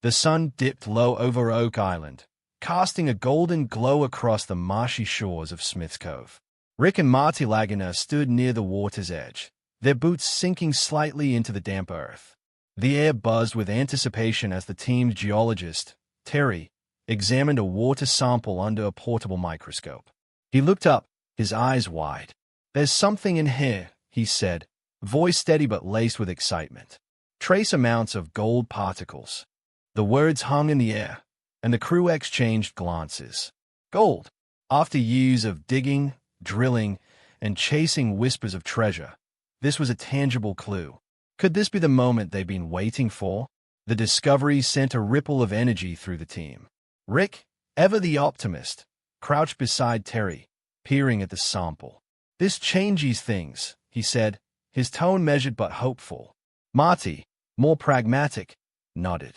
The sun dipped low over Oak Island, casting a golden glow across the marshy shores of Smith's Cove. Rick and Marty Laguna stood near the water's edge, their boots sinking slightly into the damp earth. The air buzzed with anticipation as the team's geologist, Terry, examined a water sample under a portable microscope. He looked up, his eyes wide. "There's something in here," he said, voice steady but laced with excitement. "Trace amounts of gold particles." The words hung in the air, and the crew exchanged glances. Gold. After years of digging, drilling, and chasing whispers of treasure, this was a tangible clue. Could this be the moment they'd been waiting for? The discovery sent a ripple of energy through the team. Rick, ever the optimist, crouched beside Terry, peering at the sample. "This changes things," he said, his tone measured but hopeful. Marty, more pragmatic, nodded.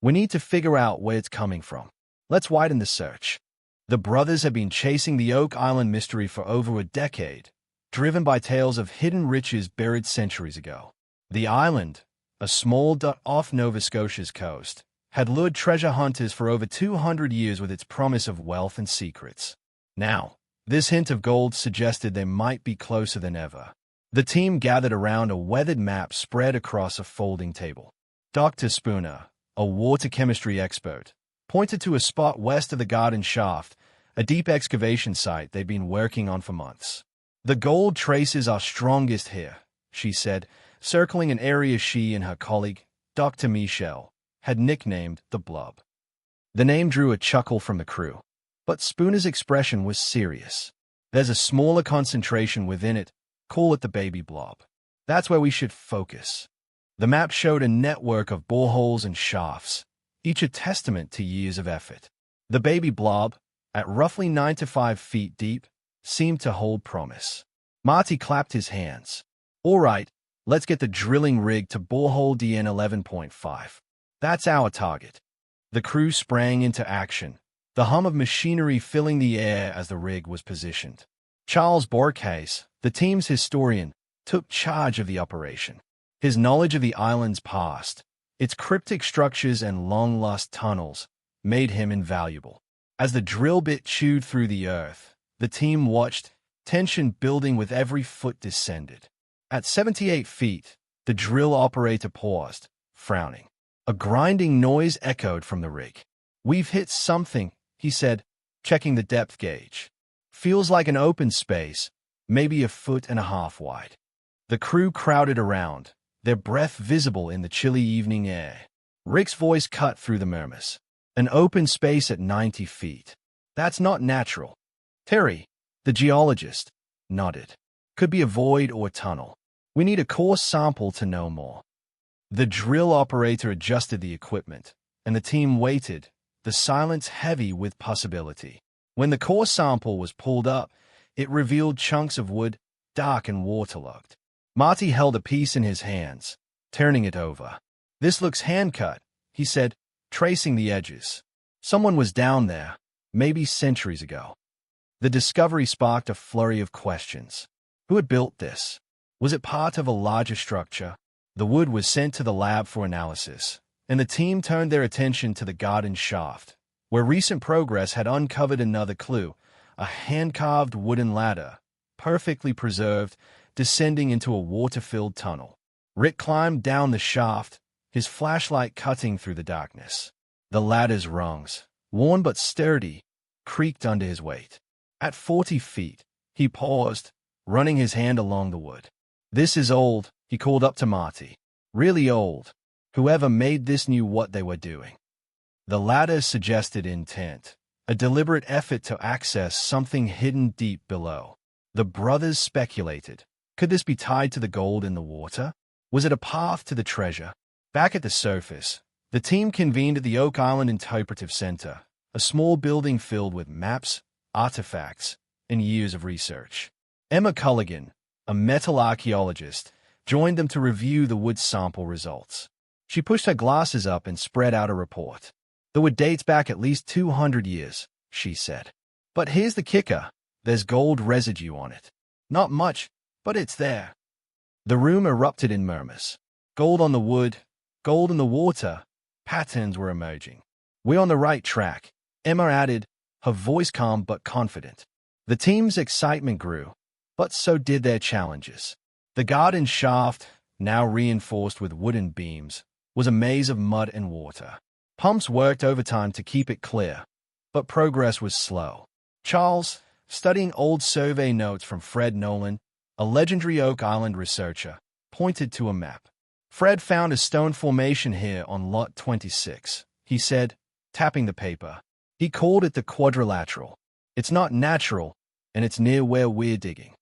"We need to figure out where it's coming from. Let's widen the search." The brothers had been chasing the Oak Island mystery for over a decade, driven by tales of hidden riches buried centuries ago. The island, a small dot off Nova Scotia's coast, had lured treasure hunters for over 200 years with its promise of wealth and secrets. Now, this hint of gold suggested they might be closer than ever. The team gathered around a weathered map spread across a folding table. Dr. Spooner, a water chemistry expert, pointed to a spot west of the garden shaft, a deep excavation site they'd been working on for months. "The gold traces are strongest here," she said, circling an area she and her colleague, Dr. Michel, had nicknamed the Blob. The name drew a chuckle from the crew, but Spooner's expression was serious. "There's a smaller concentration within it, call it the baby blob. That's where we should focus." The map showed a network of boreholes and shafts, each a testament to years of effort. The baby blob, at roughly 9 to 5 feet deep, seemed to hold promise. Marty clapped his hands. "All right, let's get the drilling rig to borehole DN 11.5. That's our target." The crew sprang into action, the hum of machinery filling the air as the rig was positioned. Charles Borcase, the team's historian, took charge of the operation. His knowledge of the island's past, its cryptic structures and long-lost tunnels, made him invaluable. As the drill bit chewed through the earth, the team watched, tension building with every foot descended. At 78 feet, the drill operator paused, frowning. A grinding noise echoed from the rig. "We've hit something," he said, checking the depth gauge. "Feels like an open space, maybe 1.5 feet wide." The crew crowded around, their breath visible in the chilly evening air. Rick's voice cut through the murmurs. "An open space at 90 feet. That's not natural." Terry, the geologist, nodded. "Could be a void or tunnel. We need a core sample to know more." The drill operator adjusted the equipment, and the team waited, the silence heavy with possibility. When the core sample was pulled up, it revealed chunks of wood, dark and waterlogged. Marty held a piece in his hands, turning it over. "This looks hand-cut," he said, tracing the edges. "Someone was down there, maybe centuries ago." The discovery sparked a flurry of questions. Who had built this? Was it part of a larger structure? The wood was sent to the lab for analysis, and the team turned their attention to the garden shaft, where recent progress had uncovered another clue, a hand-carved wooden ladder, perfectly preserved, descending into a water-filled tunnel. Rick climbed down the shaft, his flashlight cutting through the darkness. The ladder's rungs, worn but sturdy, creaked under his weight. At 40 feet, he paused, running his hand along the wood. "This is old," he called up to Marty. "Really old. Whoever made this knew what they were doing." The ladder suggested intent, a deliberate effort to access something hidden deep below. The brothers speculated. Could this be tied to the gold in the water? Was it a path to the treasure? Back at the surface, the team convened at the Oak Island Interpretive Center, a small building filled with maps, artifacts, and years of research. Emma Culligan, a metal archaeologist, joined them to review the wood sample results. She pushed her glasses up and spread out a report. "The wood dates back at least 200 years, she said. "But here's the kicker. There's gold residue on it. Not much, but it's there." The room erupted in murmurs. "Gold on the wood, gold in the water. Patterns were emerging. "We're on the right track," Emma added, her voice calm but confident. The team's excitement grew, but so did their challenges. The garden shaft, now reinforced with wooden beams, was a maze of mud and water. Pumps worked overtime to keep it clear, but progress was slow. Charles, studying old survey notes from Fred Nolan, a legendary Oak Island researcher, pointed to a map. "Fred found a stone formation here on Lot 26, he said, tapping the paper. "He called it the quadrilateral. It's not natural, and it's near where we're digging."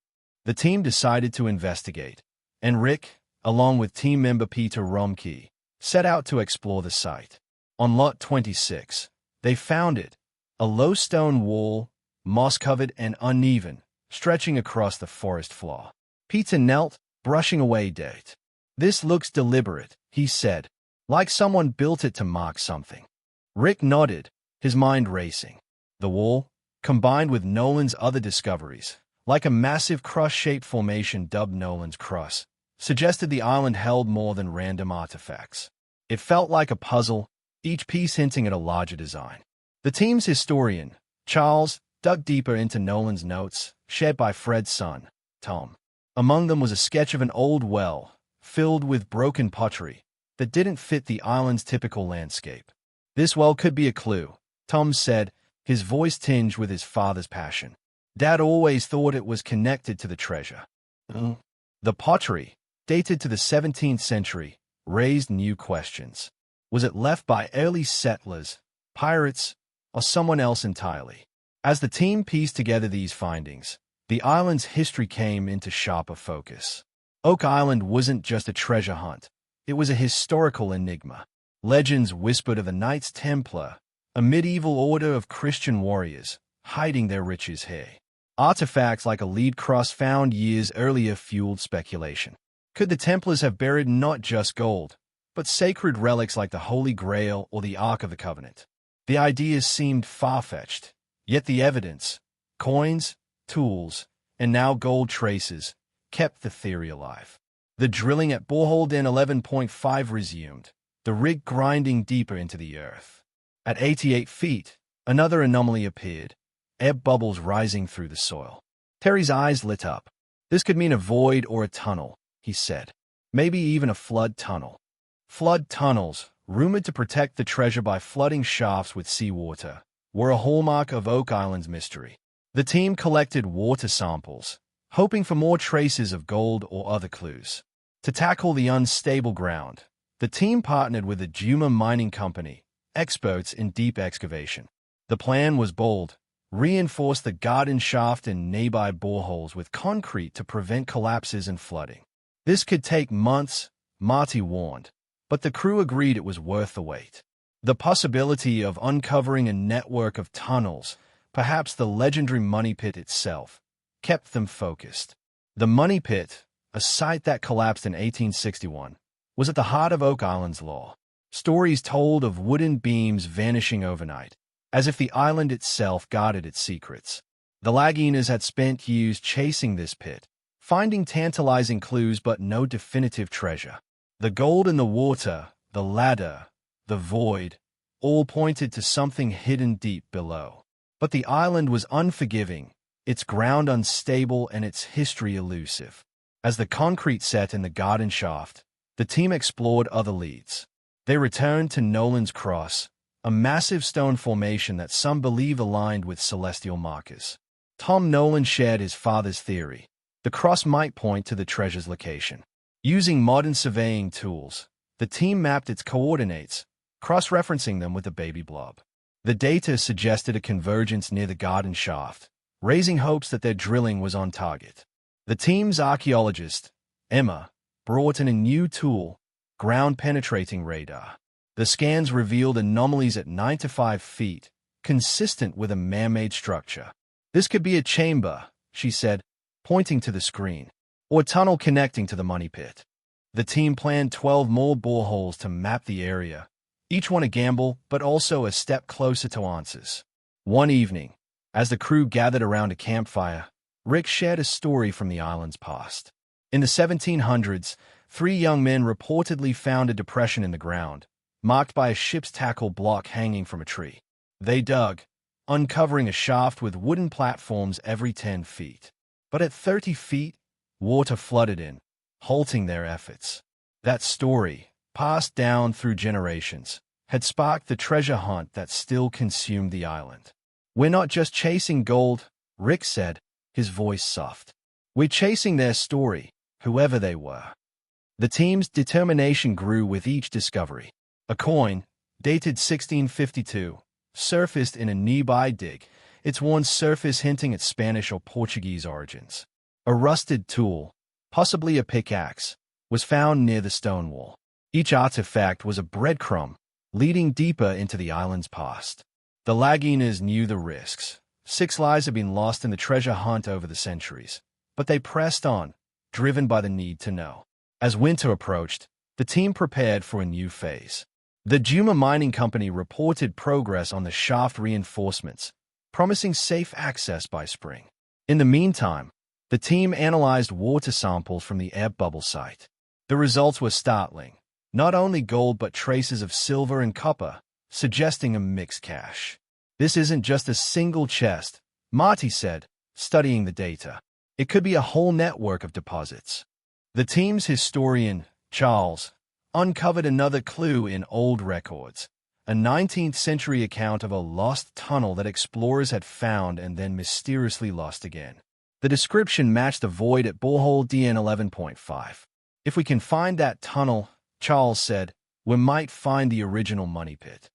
The team decided to investigate, and Rick, along with team member Peter Romke, set out to explore the site. On Lot 26, they found it, a low stone wall, moss-covered and uneven, stretching across the forest floor. Peter knelt, brushing away dirt. "This looks deliberate," he said, "like someone built it to mark something." Rick nodded, his mind racing. The wall, combined with Nolan's other discoveries, like a massive cross-shaped formation dubbed Nolan's Cross, suggested the island held more than random artifacts. It felt like a puzzle, each piece hinting at a larger design. The team's historian, Charles, dug deeper into Nolan's notes, shared by Fred's son, Tom. Among them was a sketch of an old well, filled with broken pottery, that didn't fit the island's typical landscape. "This well could be a clue," Tom said, his voice tinged with his father's passion. "Dad always thought it was connected to the treasure." The pottery, dated to the 17th century, raised new questions. Was it left by early settlers, pirates, or someone else entirely? As the team pieced together these findings, the island's history came into sharper focus. Oak Island wasn't just a treasure hunt. It was a historical enigma. Legends whispered of the Knights Templar, a medieval order of Christian warriors, hiding their riches here. Artifacts like a lead cross found years earlier fueled speculation. Could the Templars have buried not just gold, but sacred relics like the Holy Grail or the Ark of the Covenant? The ideas seemed far-fetched, yet the evidence, coins, tools, and now gold traces, kept the theory alive. The drilling at borehole Den 11.5 resumed, the rig grinding deeper into the earth. At 88 feet, another anomaly appeared, air bubbles rising through the soil. Terry's eyes lit up. "This could mean a void or a tunnel," he said. "Maybe even a flood tunnel." Flood tunnels, rumored to protect the treasure by flooding shafts with seawater, were a hallmark of Oak Island's mystery. The team collected water samples, hoping for more traces of gold or other clues. To tackle the unstable ground, the team partnered with the Juma Mining Company, experts in deep excavation. The plan was bold: reinforce the garden shaft and nearby boreholes with concrete to prevent collapses and flooding. This could take months, Marty warned, but the crew agreed it was worth the wait. The possibility of uncovering a network of tunnels, perhaps the legendary Money Pit itself, kept them focused. The Money Pit, a site that collapsed in 1861, was at the heart of Oak Island's lore. Stories told of wooden beams vanishing overnight, as if the island itself guarded its secrets. The Lagunas had spent years chasing this pit, finding tantalizing clues but no definitive treasure. The gold in the water, the ladder, the void, all pointed to something hidden deep below. But the island was unforgiving, its ground unstable and its history elusive. As the concrete set in the garden shaft, the team explored other leads. They returned to Nolan's Cross, a massive stone formation that some believe aligned with celestial markers. Tom Nolan shared his father's theory. The cross might point to the treasure's location. Using modern surveying tools, the team mapped its coordinates, cross-referencing them with the baby blob. The data suggested a convergence near the garden shaft, raising hopes that their drilling was on target. The team's archaeologist, Emma, brought in a new tool, ground-penetrating radar. The scans revealed anomalies at 9 to 5 feet, consistent with a man-made structure. "This could be a chamber," she said, pointing to the screen, "or a tunnel connecting to the Money Pit." The team planned 12 more boreholes to map the area, each one a gamble, but also a step closer to answers. One evening, as the crew gathered around a campfire, Rick shared a story from the island's past. In the 1700s, 3 young men reportedly found a depression in the ground, marked by a ship's tackle block hanging from a tree. They dug, uncovering a shaft with wooden platforms every 10 feet. But at 30 feet, water flooded in, halting their efforts. That story, passed down through generations, had sparked the treasure hunt that still consumed the island. "We're not just chasing gold," Rick said, his voice soft. "We're chasing their story, whoever they were." The team's determination grew with each discovery. A coin, dated 1652, surfaced in a nearby dig, its worn surface hinting at Spanish or Portuguese origins. A rusted tool, possibly a pickaxe, was found near the stone wall. Each artifact was a breadcrumb, leading deeper into the island's past. The Lagunas knew the risks. 6 lives had been lost in the treasure hunt over the centuries, but they pressed on, driven by the need to know. As winter approached, the team prepared for a new phase. The Juma Mining Company reported progress on the shaft reinforcements, promising safe access by spring. In the meantime, the team analyzed water samples from the air bubble site. The results were startling. Not only gold but traces of silver and copper, suggesting a mixed cache. "This isn't just a single chest," Marty said, studying the data. "It could be a whole network of deposits." The team's historian, Charles, uncovered another clue in old records, a 19th-century account of a lost tunnel that explorers had found and then mysteriously lost again. The description matched the void at borehole DN 11.5. "If we can find that tunnel," Charles said, "we might find the original money pit."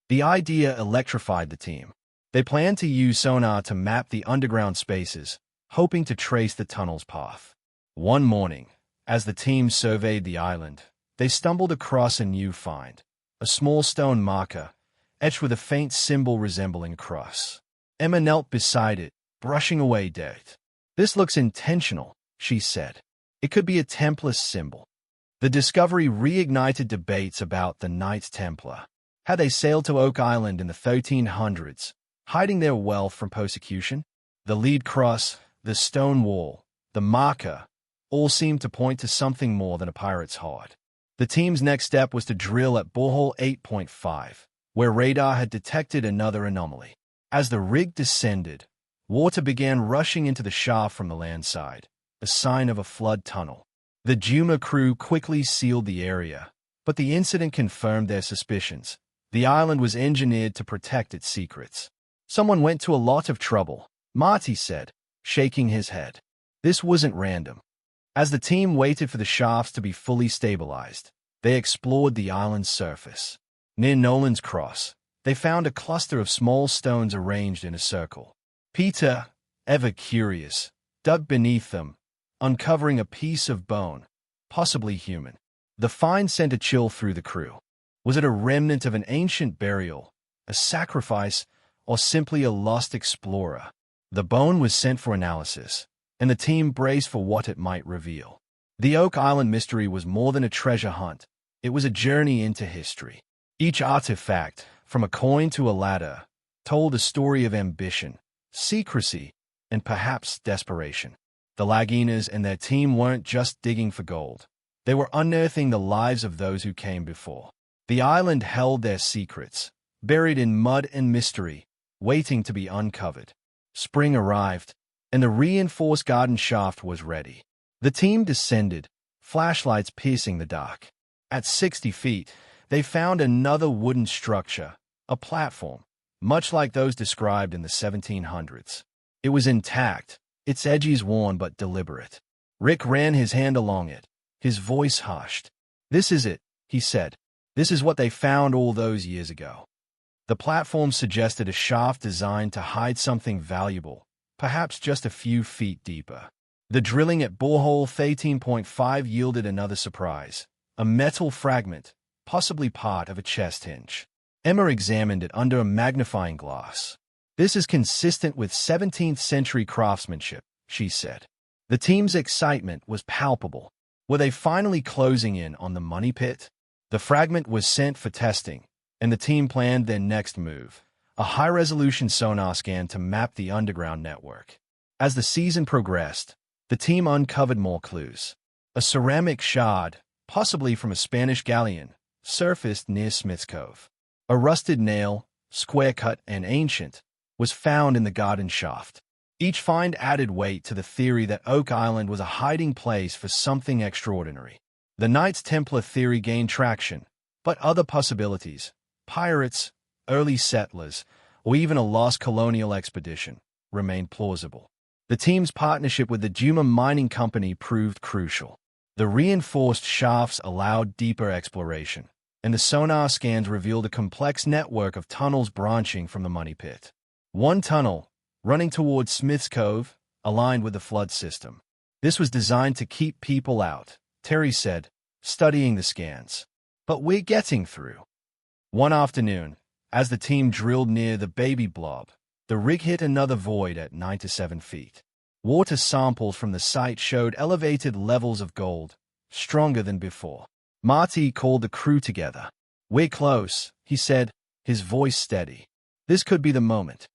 The idea electrified the team. They planned to use sonar to map the underground spaces, hoping to trace the tunnel's path. One morning, as the team surveyed the island, they stumbled across a new find, a small stone marker, etched with a faint symbol resembling a cross. Emma knelt beside it, brushing away dirt. "This looks intentional," she said. "It could be a Templar symbol." The discovery reignited debates about the Knights Templar. Had they sailed to Oak Island in the 1300s, hiding their wealth from persecution? The lead cross, the stone wall, the marker, all seemed to point to something more than a pirate's hoard. The team's next step was to drill at borehole 8.5, where radar had detected another anomaly. As the rig descended, water began rushing into the shaft from the land side, a sign of a flood tunnel. The Juma crew quickly sealed the area, but the incident confirmed their suspicions. The island was engineered to protect its secrets. "Someone went to a lot of trouble," Marty said, shaking his head. This wasn't random. As the team waited for the shafts to be fully stabilized, they explored the island's surface. Near Nolan's Cross, they found a cluster of small stones arranged in a circle. Peter, ever curious, dug beneath them, uncovering a piece of bone, possibly human. The find sent a chill through the crew. Was it a remnant of an ancient burial, a sacrifice, or simply a lost explorer? The bone was sent for analysis, and the team braced for what it might reveal. The Oak Island mystery was more than a treasure hunt. It was a journey into history. Each artifact, from a coin to a ladder, told a story of ambition, secrecy, and perhaps desperation. The Lagunas and their team weren't just digging for gold. They were unearthing the lives of those who came before. The island held their secrets, buried in mud and mystery, waiting to be uncovered. Spring arrived, and the reinforced garden shaft was ready. The team descended, flashlights piercing the dark. At 60 feet, they found another wooden structure, a platform, much like those described in the 1700s. It was intact, its edges worn but deliberate. Rick ran his hand along it, his voice hushed. "This is it," he said. "This is what they found all those years ago." The platform suggested a shaft designed to hide something valuable, perhaps just a few feet deeper. The drilling at borehole 13.5 yielded another surprise, a metal fragment, possibly part of a chest hinge. Emma examined it under a magnifying glass. "This is consistent with 17th-century craftsmanship," she said. The team's excitement was palpable. Were they finally closing in on the money pit? The fragment was sent for testing, and the team planned their next move, a high-resolution sonar scan to map the underground network. As the season progressed, the team uncovered more clues. A ceramic shard, possibly from a Spanish galleon, surfaced near Smith's Cove. A rusted nail, square-cut and ancient, was found in the garden shaft. Each find added weight to the theory that Oak Island was a hiding place for something extraordinary. The Knights Templar theory gained traction, but other possibilities, pirates, early settlers, or even a lost colonial expedition, remained plausible. The team's partnership with the Juma Mining Company proved crucial. The reinforced shafts allowed deeper exploration, and the sonar scans revealed a complex network of tunnels branching from the money pit. One tunnel, running towards Smith's Cove, aligned with the flood system. This was designed to keep people out, Terry said, studying the scans. But we're getting through. One afternoon, as the team drilled near the baby blob, the rig hit another void at 9 to 7 feet. Water samples from the site showed elevated levels of gold, stronger than before. Marty called the crew together. "We're close," he said, his voice steady. This could be the moment.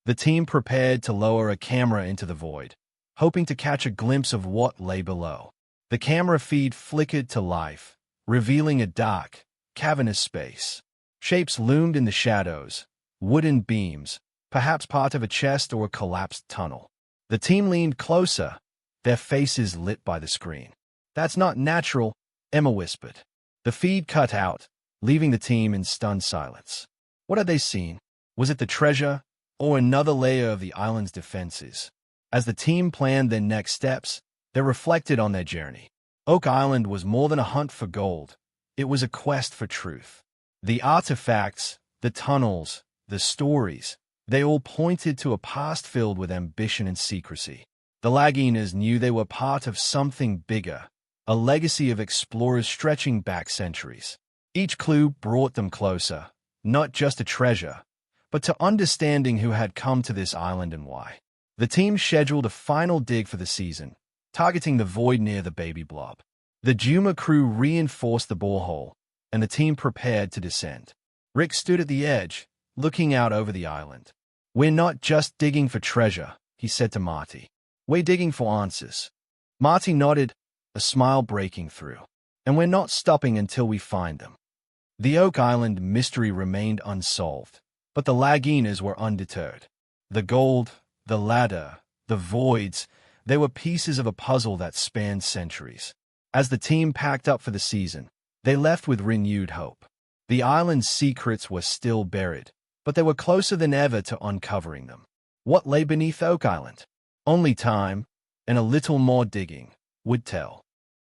The team prepared to lower a camera into the void, hoping to catch a glimpse of what lay below. The camera feed flickered to life, revealing a dark, cavernous space. Shapes loomed in the shadows, wooden beams, perhaps part of a chest or a collapsed tunnel. The team leaned closer, their faces lit by the screen. "That's not natural," Emma whispered. The feed cut out, leaving the team in stunned silence. What had they seen? Was it the treasure, or another layer of the island's defenses? As the team planned their next steps, they reflected on their journey. Oak Island was more than a hunt for gold. It was a quest for truth. The artifacts, the tunnels, the stories, they all pointed to a past filled with ambition and secrecy. The Laginas knew they were part of something bigger, a legacy of explorers stretching back centuries. Each clue brought them closer, not just to treasure, but to understanding who had come to this island and why. The team scheduled a final dig for the season, targeting the void near the baby blob. The Juma crew reinforced the borehole, and the team prepared to descend. Rick stood at the edge, looking out over the island. "We're not just digging for treasure," he said to Marty. "We're digging for answers." Marty nodded, a smile breaking through. "And we're not stopping until we find them." The Oak Island mystery remained unsolved, but the Laginas were undeterred. The gold, the ladder, the voids, they were pieces of a puzzle that spanned centuries. As the team packed up for the season, they left with renewed hope. The island's secrets were still buried, but they were closer than ever to uncovering them. What lay beneath Oak Island? Only time, and a little more digging, would tell.